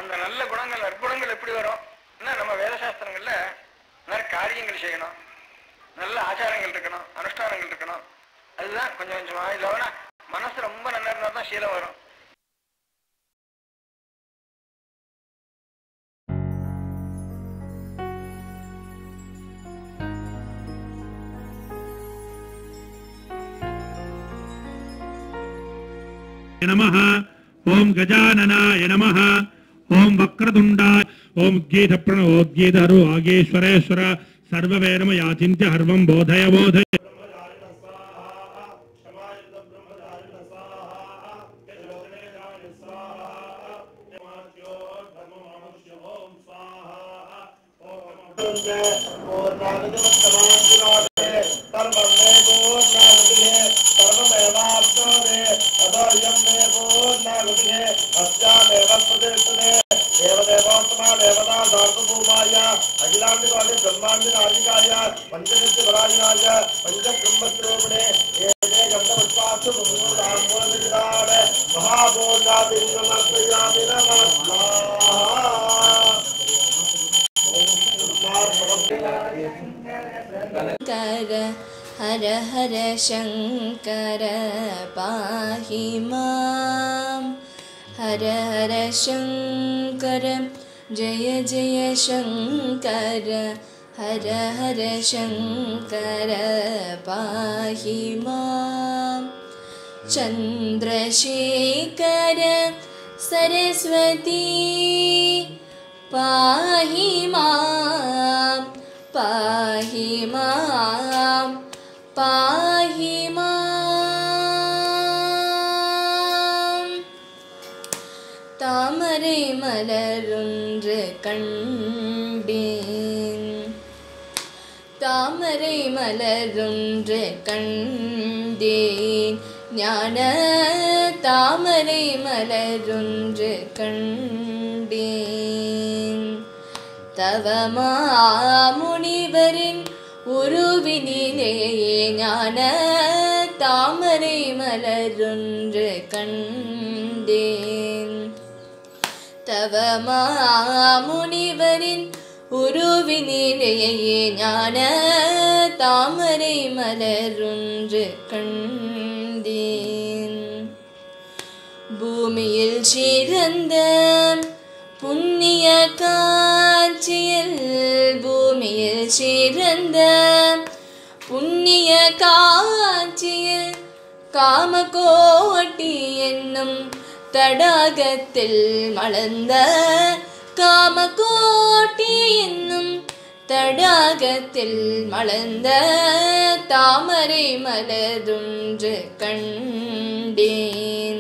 அந்த நல்ல குணங்கள் நற்குணங்கள் எப்படி வரும்? நம்ம வேதசாஸ்திரங்கள்ல நிறைய காரியங்கள் செய்யணும், நல்ல ஆச்சாரங்கள் இருக்கணும், அனுஷ்டானங்கள் இருக்கணும். அதுதான் கொஞ்சம் கொஞ்சமா. இல்லைன்னா மனசு ரொம்ப நல்லா இருந்தால் தான் சீலம் வரும். நமः. ஓம் கஜானனாய நமः. ஓம் வக்ரதுண்டாய. ஓம் கீதப்ரணவோத்கீதரு ஆகேஸ்வரேஸ்வர சர்வவேரம யாச்சிந்த்ய ஹர்வம் போதய போதய. हर हर शंकर पाहि मां. हर हर शंकर जय जय शंकर. हर हर शंकर पाहि मां. चंद्रशेखर सरस्वती पाहि मां. पाहि मां. पाहि मां. தாமரை மலரொன்று கண்டேன். தாமரை மலரொன்று கண்டேன். ஞான தாமரை மலரொன்று கண்டேன். தவமா முனிவரின் உருவினிலே ஞான தாமரை மலரொன்று கண்டேன். தவமா முனிவரின் உருவினிலே ஞான தாமரை மலரொன்று கண்டேன். பூமியில் சிறந்த புண்ணிய காட்சியில். பூமியில் சிறந்த புண்ணிய காட்சியில் காமகோட்டி என்னும் தடாகத்தில் மலர்ந்த. காமகோட்டி என்னும் தடாகத்தில் மலர்ந்த தாமரை மலரொன்று கண்டேன்.